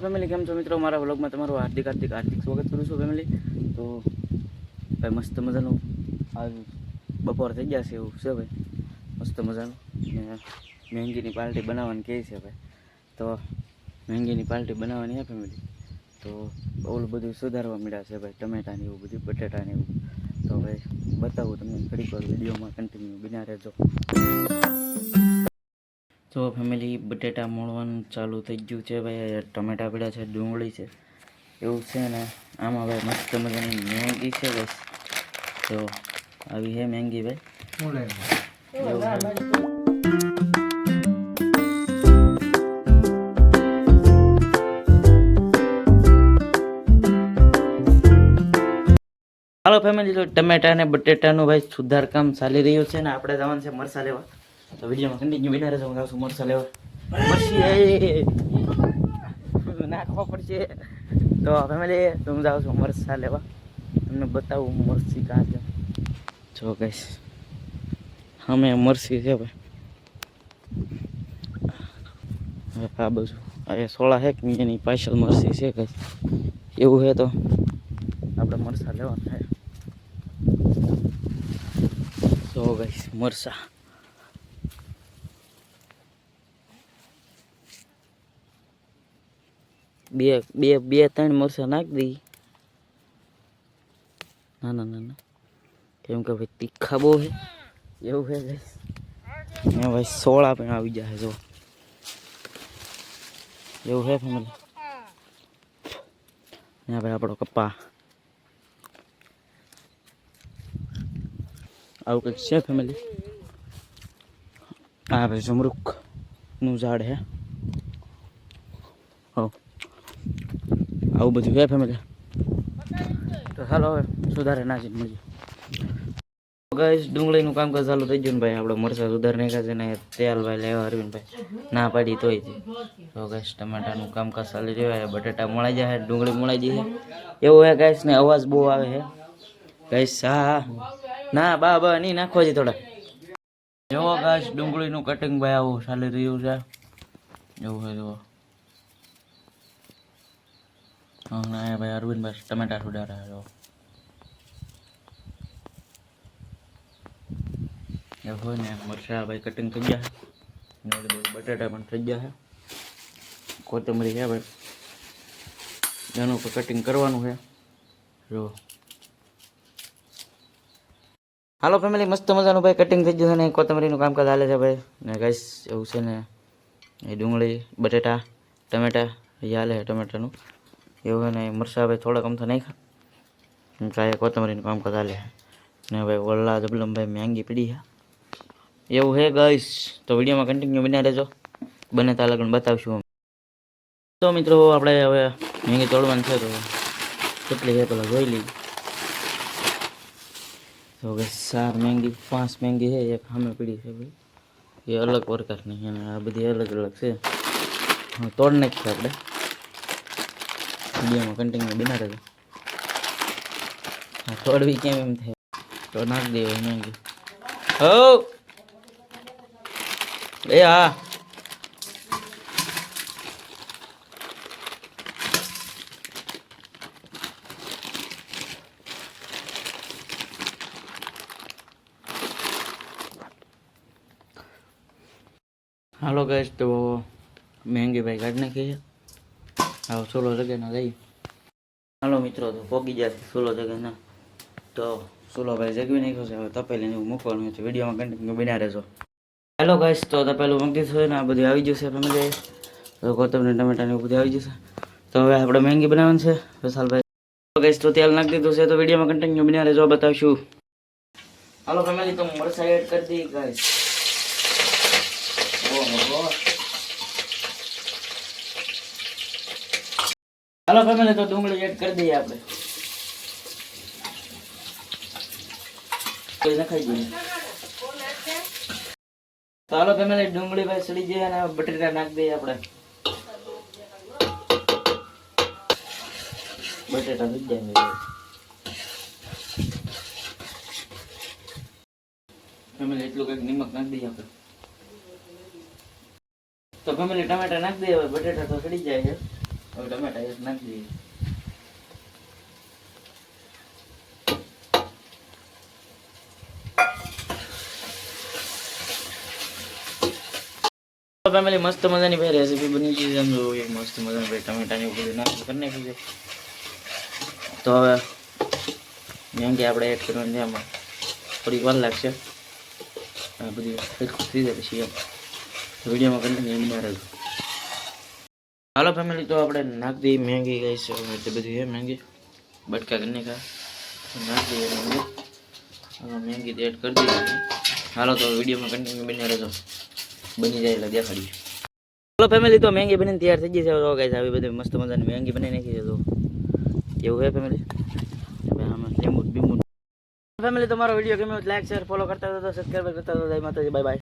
Family કેમ છો મિત્રો, મારા વ્લોગમાં તમારું હાર્દિક સ્વાગત કરું છું ફેમિલી. તો ભાઈ મસ્ત મજાનું આજ બપોર થઈ ગયા છે એવું છે ભાઈ, મસ્ત મજાનું ને મહેંગીની પાર્ટી બનાવવાની કહે છે ભાઈ. તો મહેંગીની પાર્ટી બનાવવાની હે ફેમિલી. તો ઓલું બધું સુધારવા મળ્યા છે ભાઈ, ટમેટાને એવું બધું, બટેટાને એવું. તો ભાઈ બતાવું તમને ઘડીક વાર, વિડીયોમાં કન્ટિન્યુ બન્યા રહેજો. તો ફેમિલી બટેટા મોળવાનું ચાલુ થઈ ગયું છે ભાઈ. ટમેટા પડ્યા છે, ડુંગળી છે એવું છે ને. આમાં ભાઈ મસ્ત મજાની મેંગી છે બસ. તો આવી છે મેંગી ભાઈ. હાલો ફેમિલી, તો ટમેટા અને બટેટાનું ભાઈ સુધાર કામ ચાલી રહ્યું છે ને આપણે જવાનું છે મરસા લેવા. તો વિડીયોમાં કન્ટિન્યુ બિના રહેજો. હું આવશું મરસા લેવા. મરસી નાખવા પડશે. તો ફેમિલી હું જાઉં છું મરસા લેવા, તમને બતાવું મરસી કાં છે. જો ગાઈસ અમે મરસી છે ભાઈ. આ બાજુ આ સોળા છે કે એની પાછળ મરસી છે ગાઈસ. એવું છે તો આપણે મરસા લેવાના છે. જો ગાઈસ મરસા બે ત્રણ મરસા નાખી દઈ. ના કેમ કે ભાઈ તીખા બહુ છે એવું છે ગાઈસ. ને ભાઈ સોળા પણ આવી જાય જો એવું છે ફેમિલી. ને ભાઈ આપણો કપા આવું કંઈક છે ફેમિલી. આ ભાઈ જમરૂક નું ઝાડ છે. આવું બધું છે ફેમિલી. તો ચાલો હવે સુધારે નાખી મળીએ. ગાઈસ ડુંગળીનું કામકાજ ચાલુ થઈ ગયું ને ભાઈ. આપણે મરચાં સુધાર નાખ્યા છે ને તેલ ભાઈ લેવા અરવિંદભાઈ ના પાડી તોય છે. તો ગાઈસ ટમાટાનું કામકાજ ચાલી રહ્યું છે. બટેટા મળાઈ જાય, ડુંગળી મળાઈ જાય એવું છે ગાઈસ. ને અવાજ બહુ આવે છે ગાઈસ. હા ના બા નહીં નાખવા જ થોડા. જો ગાઈસ ડુંગળીનું કટિંગ ભાઈ આવું ચાલી રહ્યું છે એવું છે. જો હા ભાઈ અરવિંદભાઈ ટમેટા સુધારે જો એવું હોય ને. મરચાં ભાઈ કટિંગ થઈ ગયા છે, બટાટા પણ થઈ ગયા છે, કોથમરી છે ભાઈ એનું પણ કટિંગ કરવાનું છે. જો હાલો ફેમિલી, મસ્ત મજાનું ભાઈ કટિંગ થઈ ગયું છે ને કોથમરીનું કામકાજ ચાલે છે ભાઈ. ને ગાઈસ એવું છે ને એ ડુંગળી બટેટા ટમેટા એ હાલે છે ટમેટાનું એવું છે ને. મરચાં ભાઈ થોડાક અમથા નાખ્યા કાંઈ કોથમરીનું કામકાજ ચાલે છે ને ભાઈ. વલ્લા જબલમ ભાઈ મેંગી પડી છે એવું હે ગાઈસ. તો વિડીયોમાં કન્ટિન્યુ બન્યા રહેજો, બને ત્યાં લગન બતાવશું. તો મિત્રો આપણે હવે મેંગી તોડવાની છે તો કેટલી છે પેલા જોઈ લઈએ. તો ગાઈસ 4 મેંગી 5 મેંગી છે. એક સામે પડી છે ભાઈ, એ અલગ પ્રકારની અને આ બધી અલગ અલગ છે. તોડ નાખીએ આપણે. વિડીયોમાં કન્ટિન્યુ બન્યા રહેજો. તોડવી કેમ એમ થાય તો નાખી દેવાય મેંગી. હો એ હા હાલો ગાઈસ. તો મહેંગી ભાઈ કાઢી નાખી છે. આવો સોલો જગ્યાના લઈ. હાલો મિત્રો, તો પોગી જશે સોલો જગ્યાના. તો સોલો ભાઈ જગવી નાખ્યો છે. હવે તપેલીને એવું મૂકવાનું છે. વિડીયોમાં કન્ટિન્યુ બન્યા રહેજો. હેલો ગાઈસ, તો તપેલું મૂકી દીધું છે ને આ બધું આવી જશે ફેમિલી. તો કોથમરી ટમેટાને એવું બધું આવી જશે. તો હવે આપણે મહેંગી બનાવવાનું છે વિશાલભાઈ. તો ગાઈસ તો તેલ નાખી દીધું છે. તો વિડીયોમાં કન્ટિન્યુ બન્યા રહેજો, બતાવશું. હાલો ફેમિલી, તો મરચાં એડ કરી દઈએ ગાઈસ. હાલો ફેમિલી, તો ડુંગળી એડ કરી દઈએ આપણે. નખાઈ દઈએ. તો હાલો ફેમિલી, ડુંગળી ભાઈ સડી જાય અને બટેટા નાખી દઈએ આપણે. બટેટા થઈ જાય ફેમિલી. એટલું કંઈક નિમક નાખી દઈએ આપણે. તો ફેમિલી ટમેટા નાખી દઈએ. હવે બટેટા તો સડી જાય છે હવે ટમેટા એક નાખી દઈએ. ફેમિલી મસ્ત મજાની ભાઈ રેસીપી બની ગઈ છે. સમજો એક મસ્ત મજાની ભાઈ ટમેટાની ઉપર નાખી કરી નાખી છે. તો હવે મેંગી આપણે એડ કરવાની છે. આમાં થોડીક વાર લાગશે. આ બધી સરખું થઈ જાય પછી એમ વિડીયોમાં કન્ટિન્યુ બના રહેજો. હાલો ફેમિલી, તો આપણે નાખી દઈએ મેંગી ગઈ છે. એટલે બધી છે મેંગી બટકા કરીને નાખી દઈએ મેંગી. મેંગી એડ કરી દઈએ. હાલો તો વિડીયોમાં કન્ટિન્યુ બના રહેજો. બની જાય એટલે દેખાડીએ. હાલો ફેમિલી, તો મેંગી બનીને તૈયાર થઈ ગઈ છે. તો ગાઈસ આવી બધી મસ્ત મજાની મેંગી બનાવી નાખી છે. તો એવું છે ફેમિલી. હવે આમાં લીંબુ બીંબુ. ફેમિલી, તમારો વિડીયો ગમ્યો લાઈક શેર ફોલો કરતા હતો, સબસ્ક્રાઇબ કરતા હતો. જય માતાજી, બાય બાય.